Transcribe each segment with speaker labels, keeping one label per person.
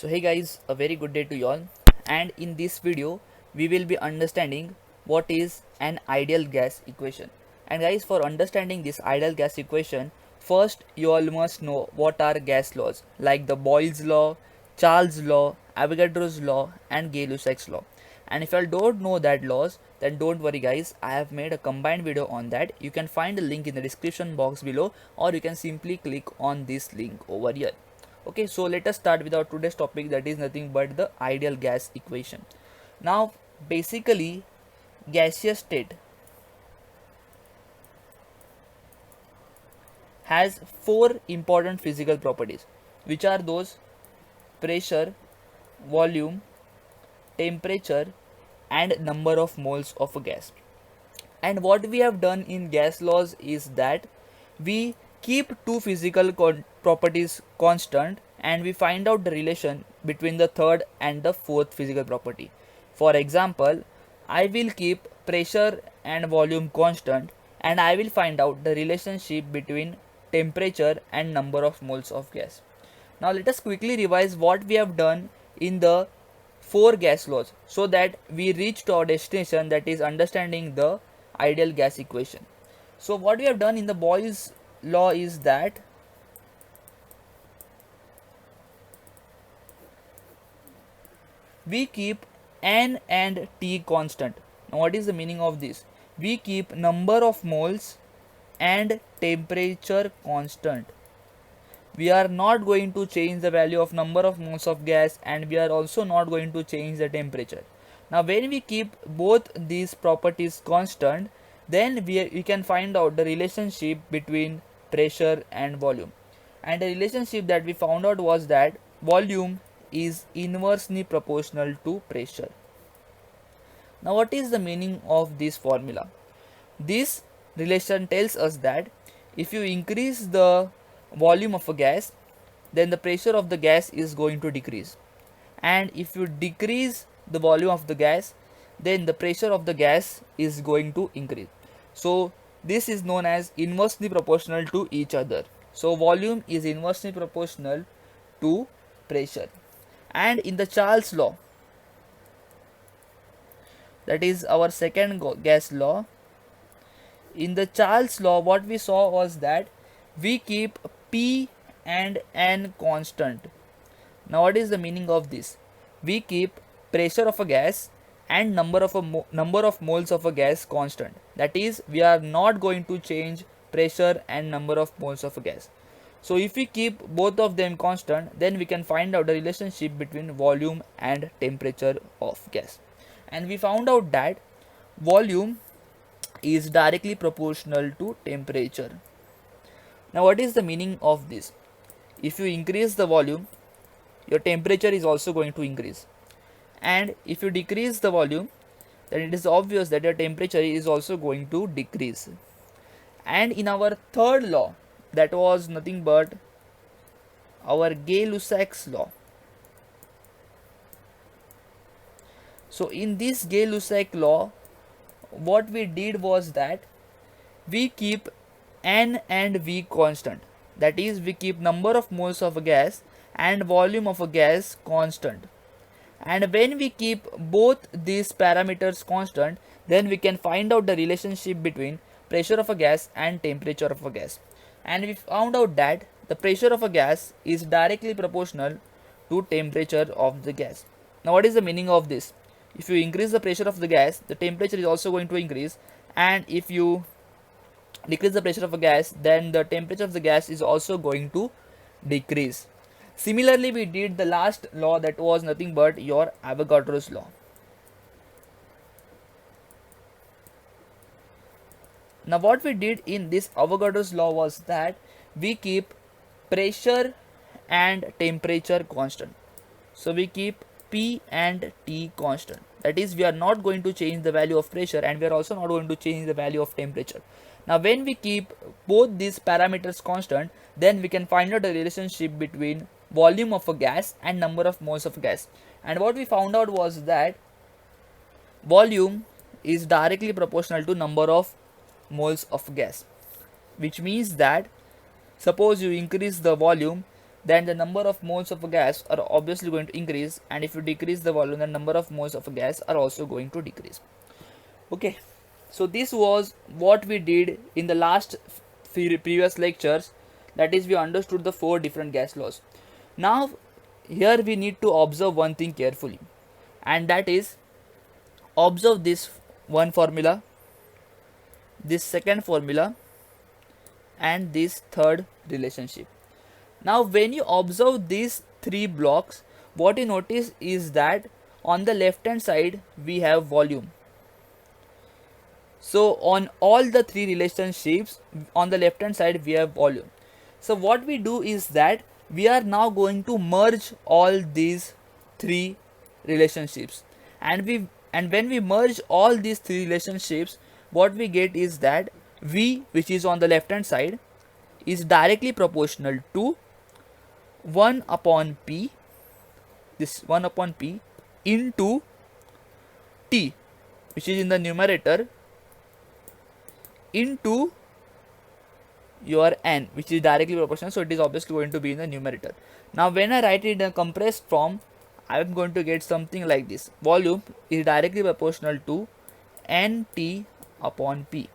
Speaker 1: So hey guys, a very good day to you all, and in this video we will be understanding what is an ideal gas equation. And guys, for understanding this ideal gas equation, first you all must know what are gas laws like the Boyle's law, Charles law, Avogadro's law and Gay-Lussac's law. And if you all don't know that laws, then don't worry guys, I have made a combined video on that. You can find the link in the description box below, or you can simply click on this link over here. Okay, so let us start with our today's topic, that is nothing but the ideal gas equation. Now basically, gaseous state has four important physical properties, which are those: pressure, volume, temperature and number of moles of a gas. And what we have done in gas laws is that we keep two physical properties constant, and we find out the relation between the third and the fourth physical property. For example, I will keep pressure and volume constant, and I will find out the relationship between temperature and number of moles of gas. Now let us quickly revise what we have done in the four gas laws so that we reach to our destination, that is understanding the ideal gas equation. So what we have done in the Boyle's law is that we keep N and T constant. Now what is the meaning of this? We keep number of moles and temperature constant. We are not going to change the value of number of moles of gas, and we are also not going to change the temperature. Now when we keep both these properties constant, then we can find out the relationship between pressure and volume. And the relationship that we found out was that volume is inversely proportional to pressure. Now what is the meaning of this formula? This relation tells us that if you increase the volume of a gas, then the pressure of the gas is going to decrease, and if you decrease the volume of the gas, then the pressure of the gas is going to increase. So this is known as inversely proportional to each other. So volume is inversely proportional to pressure. And in the Charles law, that is our second gas law, in the Charles law what we saw was that we keep P and N constant. Now what is the meaning of this? We keep pressure of a gas and number of moles of a gas constant. That is, we are not going to change pressure and number of moles of a gas. So if we keep both of them constant, then we can find out the relationship between volume and temperature of gas. And we found out that volume is directly proportional to temperature. Now what is the meaning of this? If you increase the volume, your temperature is also going to increase, and if you decrease the volume, then it is obvious that your temperature is also going to decrease. And in our third law, that was nothing but our Gay-Lussac's law. So in this Gay-Lussac law, what we did was that we keep N and V constant. That is, we keep number of moles of a gas and volume of a gas constant. And when we keep both these parameters constant, then we can find out the relationship between pressure of a gas and temperature of a gas. And we found out that the pressure of a gas is directly proportional to temperature of the gas. Now what is the meaning of this? If you increase the pressure of the gas, the temperature is also going to increase, and if you decrease the pressure of a gas, then the temperature of the gas is also going to decrease. Similarly, we did the last law, that was nothing but your Avogadro's law. Now what we did in this Avogadro's law was that we keep pressure and temperature constant. So we keep P and T constant. That is, we are not going to change the value of pressure, and we are also not going to change the value of temperature. Now when we keep both these parameters constant, then we can find out the relationship between volume of a gas and number of moles of gas. And what we found out was that volume is directly proportional to number of moles of gas, which means that suppose you increase the volume, then the number of moles of a gas are obviously going to increase, and if you decrease the volume, the number of moles of a gas are also going to decrease. Okay, so this was what we did in the last previous lectures, that is we understood the 4 different gas laws. Now here we need to observe one thing carefully, and that is observe this one formula, this second formula, and this third relationship. Now when you observe these 3 blocks, what you notice is that on the left hand side we have volume. So on all the 3 relationships on the left hand side we have volume. So what we do is that we are now going to merge all these 3 relationships, and when we merge all these 3 relationships, what we get is that V, which is on the left hand side, is directly proportional to 1 upon P, this 1 upon P into T, which is in the numerator, into your N, which is directly proportional, so it is obviously going to be in the numerator. Now when I write it in a compressed form, I am going to get something like this. Volume is directly proportional to NT upon P.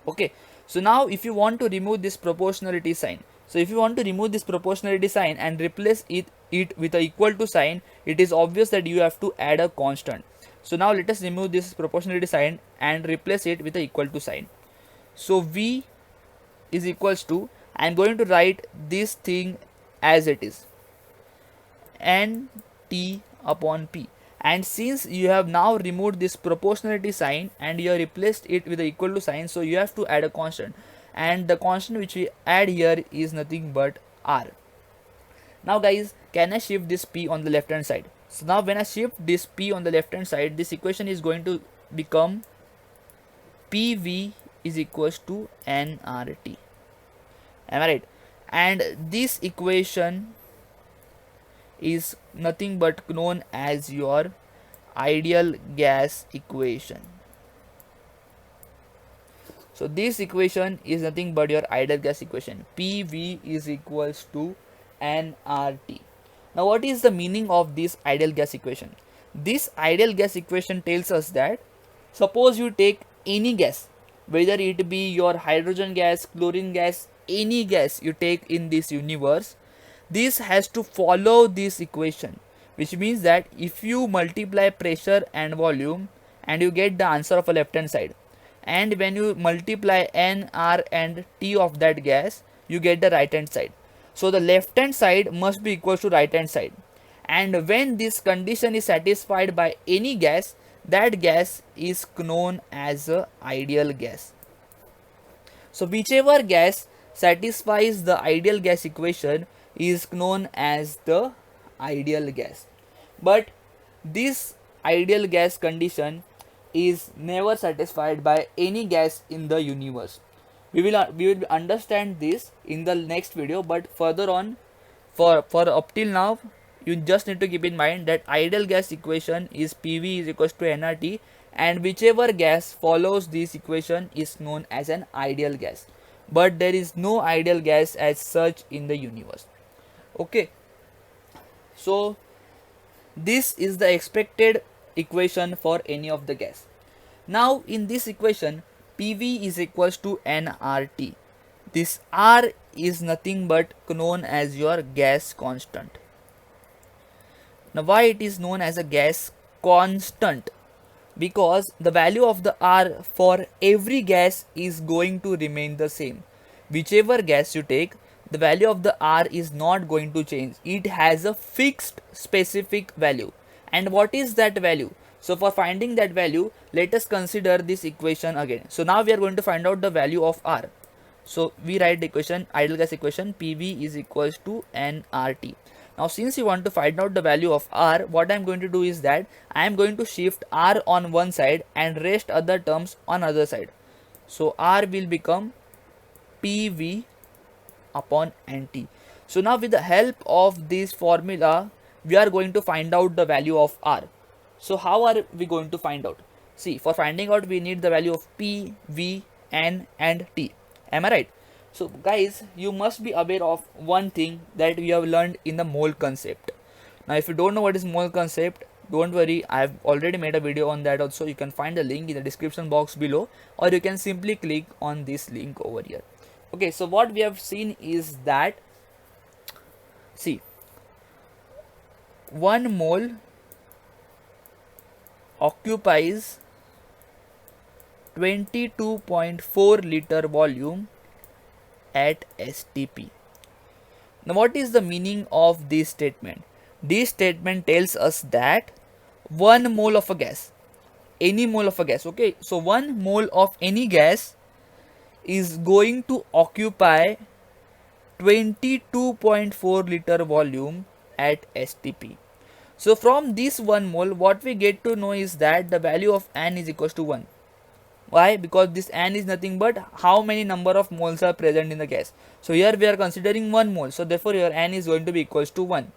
Speaker 1: Okay, so now if you want to remove this proportionality sign, and replace it with a equal to sign, it is obvious that you have to add a constant. So now let us remove this proportionality sign and replace it with a equal to sign. So V is equals to, I am going to write this thing as it is, NT upon P. And since you have now removed this proportionality sign and you have replaced it with the equal to sign, so you have to add a constant, and the constant which we add here is nothing but R. Now guys, can I shift this P on the left hand side? So now when I shift this P on the left hand side, this equation is going to become PV is equals to nRT. Am I right? And this equation is nothing but known as your ideal gas equation. So this equation is nothing but your ideal gas equation. PV is equals to nRT. Now what is the meaning of this ideal gas equation? This ideal gas equation tells us that suppose you take any gas, whether it be your hydrogen gas, chlorine gas, any gas you take in this universe, this has to follow this equation, which means that if you multiply pressure and volume and you get the answer of a left hand side, and when you multiply N, R and T of that gas, you get the right hand side. So the left hand side must be equal to right hand side, and when this condition is satisfied by any gas, that gas is known as a ideal gas. So whichever gas satisfies the ideal gas equation is known as the ideal gas. But this ideal gas condition is never satisfied by any gas in the universe. We will understand this in the next video, but further on, for up till now, you just need to keep in mind that ideal gas equation is PV is equals to nRT, and whichever gas follows this equation is known as an ideal gas. But there is no ideal gas as such in the universe. Okay, so this is the expected equation for any of the gas. Now in this equation, PV is equals to nRT. This R is nothing but known as your gas constant. Now why it is known as a gas constant? Because the value of the R for every gas is going to remain the same. Whichever gas you take, the value of the R is not going to change. It has a fixed specific value. And what is that value? So for finding that value, let us consider this equation again. So now we are going to find out the value of R. So we write the equation, ideal gas equation, PV is equals to nRT. Now since you want to find out the value of R, what I am going to do is that I am going to shift R on one side and rest other terms on other side. So R will become PV upon NT. So now with the help of this formula, we are going to find out the value of R. So how are we going to find out? See, for finding out we need the value of P, V, N and T. Am I right? So guys, you must be aware of one thing that we have learned in the mole concept. Now if you don't know what is mole concept, don't worry, I have already made a video on that also. You can find the link in the description box below, or you can simply click on this link over here. Okay, so what we have seen is that, see, 1 mole occupies 22.4 liter volume at STP. Now what is the meaning of this statement? This statement tells us that 1 mole of a gas, any mole of a gas, okay, so 1 mole of any gas is going to occupy 22.4 liter volume at STP. So from this 1 mole, what we get to know is that the value of N is equals to 1. Why? Because this N is nothing but how many number of moles are present in the gas. So here we are considering 1 mole. So therefore your N is going to be equals to 1.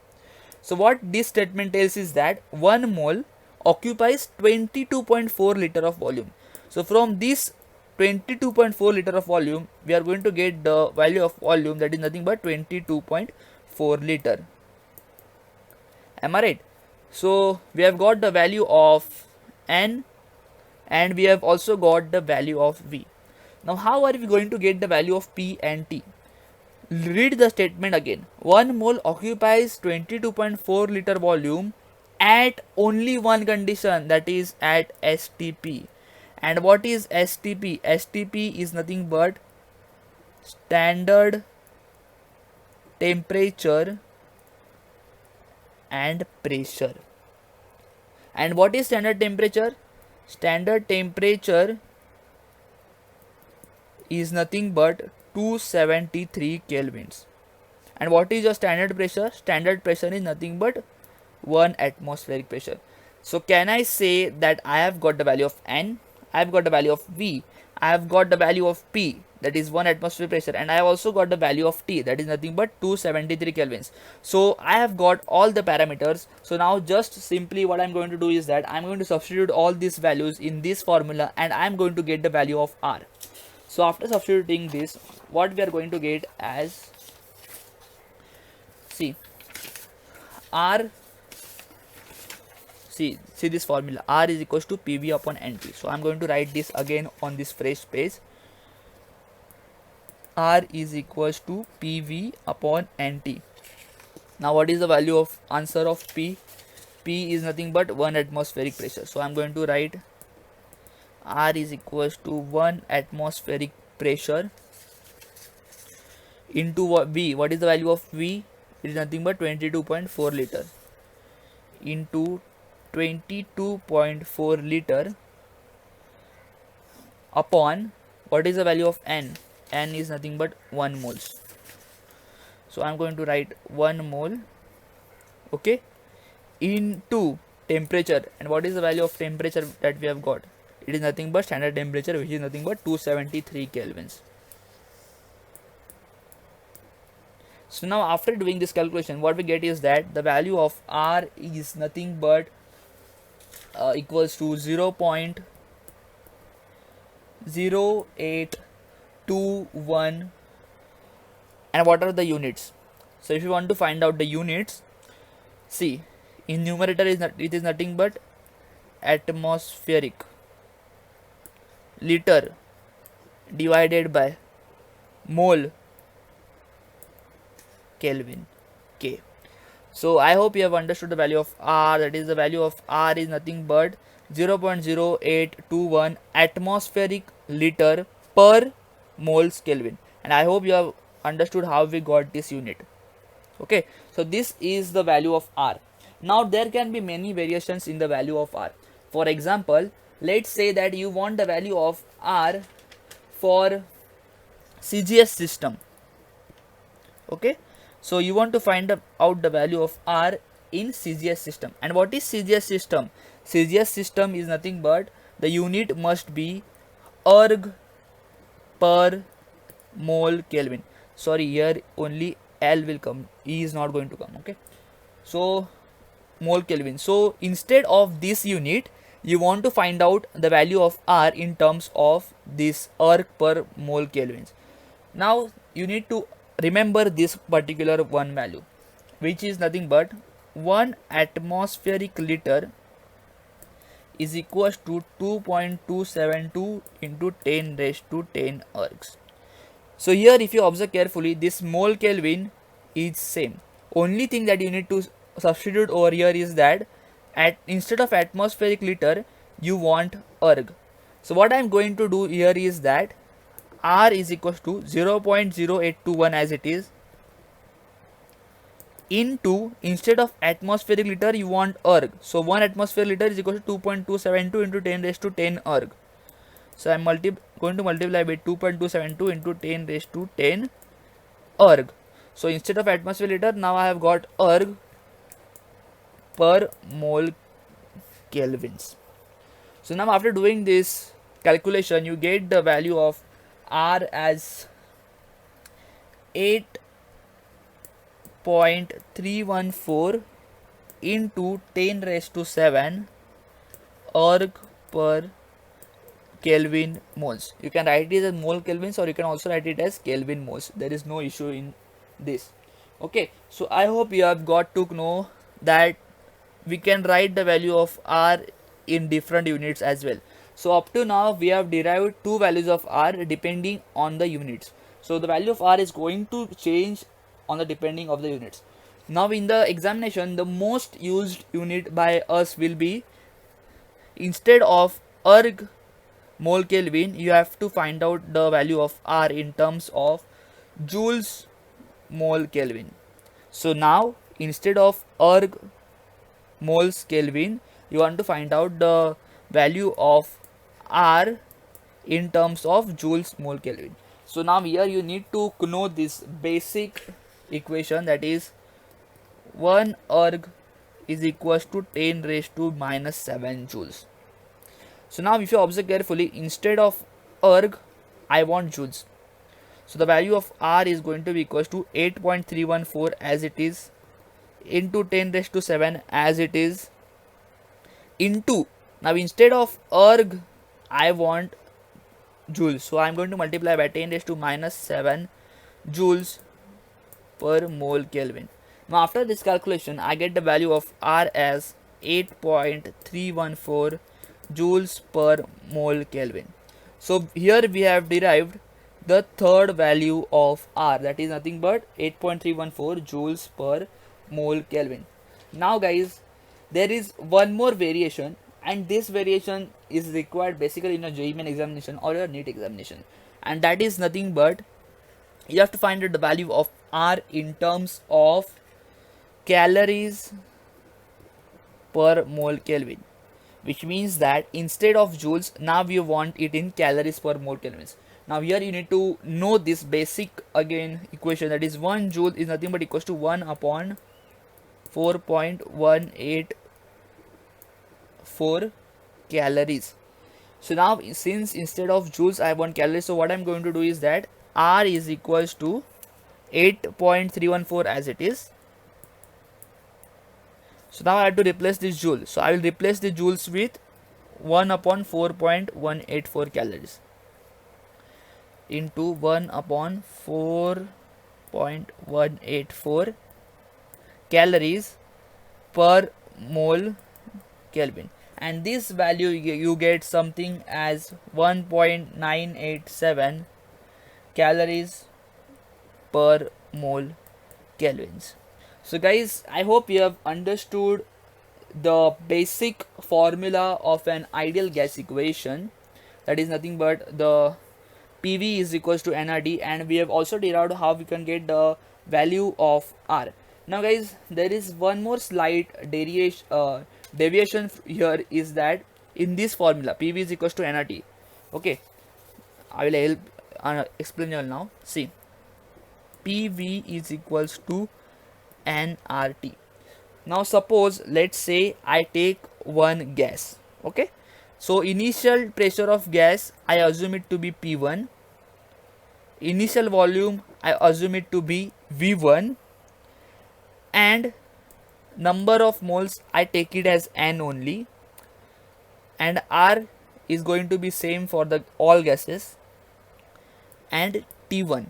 Speaker 1: So what this statement tells is that 1 mole occupies 22.4 liter of volume. So from this 22.4 liter of volume, we are going to get the value of volume, that is nothing but 22.4 liter. Am I right? So we have got the value of N, and we have also got the value of V. Now how are we going to get the value of P and T? Read the statement again. 1 mole occupies 22.4 liter volume at only one condition, that is at STP. And what is STP? STP is nothing but standard temperature and pressure. And what is standard temperature? Standard temperature is nothing but 273 kelvins. And what is your standard pressure? Standard pressure is nothing but 1 atmospheric pressure. So can I say that I have got the value of N, I have got the value of V, I have got the value of P, that is 1 atmospheric pressure, and I have also got the value of T, that is nothing but 273 kelvins. So I have got all the parameters. So now just simply what I am going to do is that I am going to substitute all these values in this formula, and I am going to get the value of R. So after substituting this, what we are going to get as, see, R, see this formula, R is equals to PV upon NT. So I am going to write this again on this fresh page. R is equals to PV upon NT. Now what is the value of answer of P? P is nothing but 1 atmospheric pressure. So I am going to write R is equals to 1 atmospheric pressure into what V. What is the value of V? It is nothing but 22.4 liter into 22.4 liter upon what is the value of N? N is nothing but 1 moles. So I am going to write 1 mole, okay, into temperature. And what is the value of temperature that we have got? It is nothing but standard temperature, which is nothing but 273 kelvins. So now after doing this calculation, what we get is that the value of R is nothing but equals to 0.0821. And what are the units? So if you want to find out the units, see, in numerator it is nothing but atmospheric liter divided by mole Kelvin K. So I hope you have understood the value of R. That is, the value of R is nothing but 0.0821 atmospheric liter per moles Kelvin. And I hope you have understood how we got this unit. Okay, so this is the value of R. Now there can be many variations in the value of R. For example, let's say that you want the value of R for CGS system. Okay, so you want to find out the value of R in CGS system. And what is CGS system? CGS system is nothing but the unit must be erg per mole Kelvin. Sorry, here only L will come, E is not going to come. Okay, so mole Kelvin. So instead of this unit, you want to find out the value of R in terms of this erg per mole Kelvins. Now you need to remember this particular one value, which is nothing but 1 atmospheric liter is equals to 2.272 into 10 raised to 10 ergs. So here if you observe carefully, this mole Kelvin is same. Only thing that you need to substitute over here is that at instead of atmospheric liter you want erg. So what I am going to do here is that R is equals to 0.0821 as it is, into, instead of atmospheric liter you want erg. So 1 atmosphere liter is equal to 2.272 into 10 raised to 10 erg. So I am going to multiply by 2.272 into 10 raised to 10 erg. So instead of atmosphere liter, now I have got erg per mole kelvins. So now after doing this calculation, you get the value of R as 8.314 into 10 raised to 7 erg per Kelvin moles. You can write it as mole kelvins or you can also write it as Kelvin moles. There is no issue in this. Okay, so I hope you have got to know that we can write the value of R in different units as well. So up to now we have derived two values of R depending on the units. So the value of R is going to change on the depending of the units. Now in the examination, the most used unit by us will be, instead of erg mole Kelvin, you have to find out the value of R in terms of joules mole Kelvin. So now instead of erg moles Kelvin, you want to find out the value of R in terms of joules mole Kelvin. So now here you need to know this basic equation, that is 1 erg is equals to 10 raised to minus 7 joules. So now if you observe carefully, instead of erg I want joules. So the value of R is going to be equals to 8.314 as it is, into 10 raised to 7 as it is, into, now instead of erg I want joules, so I am going to multiply by 10 raised to minus 7 joules per mole Kelvin. Now after this calculation I get the value of R as 8.314 joules per mole Kelvin. So here we have derived the third value of R, that is nothing but 8.314 joules per mole Kelvin. Now guys, there is one more variation, and this variation is required basically in a JEE main examination or a NEET examination, and that is nothing but you have to find out the value of R in terms of calories per mole Kelvin, which means that instead of joules now you want it in calories per mole kelvins. Now here you need to know this basic again equation, that is 1 joule is nothing but equals to 1 upon 4.184 calories. So now since instead of joules I want calories, so what I'm going to do is that R is equals to 8.314 as it is. So now I have to replace this joule. So I will replace the joules with 1 upon 4.184 calories into 1 upon 4.184 calories per mole Kelvin, and this value you get something as 1.987 calories per mole kelvins. So guys, I hope you have understood the basic formula of an ideal gas equation, that is nothing but the PV is equals to nRT, and we have also derived how we can get the value of R. Now guys, there is one more slight deviation here, is that in this formula PV is equals to nRT. Okay, I will help explain you now. See, PV is equals to nRT. Now suppose, let's say I take one gas. Okay, so initial pressure of gas I assume it to be P1, initial volume I assume it to be V1, and number of moles I take it as N only, and R is going to be same for the all gases, and T1.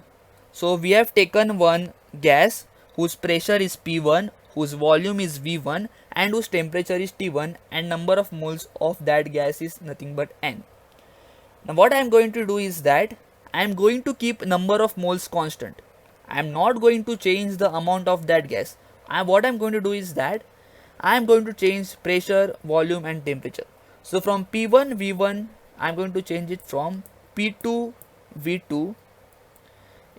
Speaker 1: So we have taken one gas whose pressure is P1, whose volume is V1, and whose temperature is T1, and number of moles of that gas is nothing but N. Now what I am going to do is that I am going to keep number of moles constant. I am not going to change the amount of that gas. What I am going to do is that I am going to change pressure, volume and temperature. So from P1 V1 I am going to change it from P2 V2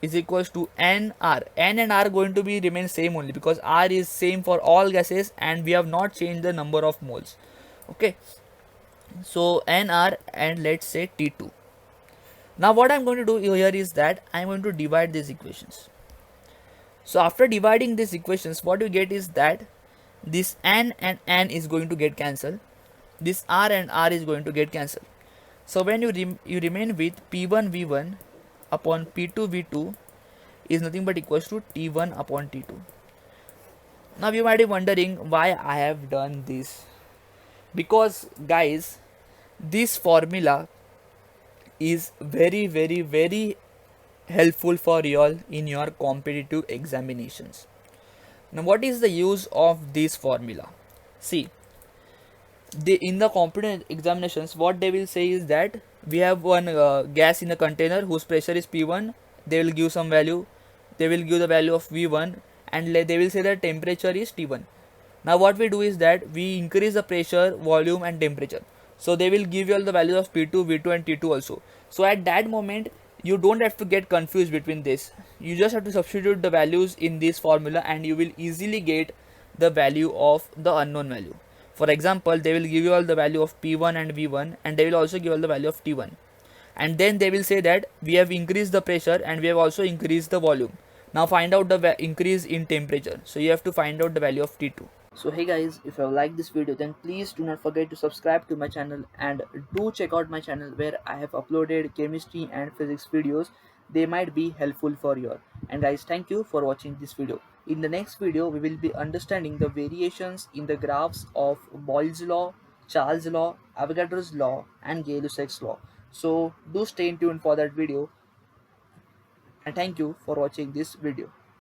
Speaker 1: is equals to NR. N and R going to be remain same only because R is same for all gases and we have not changed the number of moles. Okay, so NR and let's say T2. Now what I'm going to do here is that I'm going to divide these equations. So after dividing these equations, what you get is that this N and N is going to get cancelled. This R and R is going to get cancelled. So when you remain with P1 V1 upon P2 V2 is nothing but equals to T1 upon T2. Now you might be wondering why I have done this. Because guys, this formula is very helpful for you all in your competitive examinations. Now what is the use of this formula? See, in the competitive examinations what they will say is that we have one gas in a container whose pressure is P1. They will give some value, they will give the value of V1 and they will say that temperature is T1. Now what we do is that we increase the pressure, volume and temperature. So they will give you all the values of P2, V2 and T2 also. So at that moment you don't have to get confused between this. You just have to substitute the values in this formula and you will easily get the value of the unknown value. For example, they will give you all the value of P1 and V1 and they will also give all the value of T1. And then they will say that we have increased the pressure and we have also increased the volume. Now find out the increase in temperature. So you have to find out the value of T2. So hey guys, if you have liked this video then please do not forget to subscribe to my channel and do check out my channel where I have uploaded chemistry and physics videos. They might be helpful for you. And guys, thank you for watching this video. In the next video we will be understanding the variations in the graphs of Boyle's law, Charles' law, Avogadro's law and Gay-Lussac's law. So do stay tuned for that video and thank you for watching this video.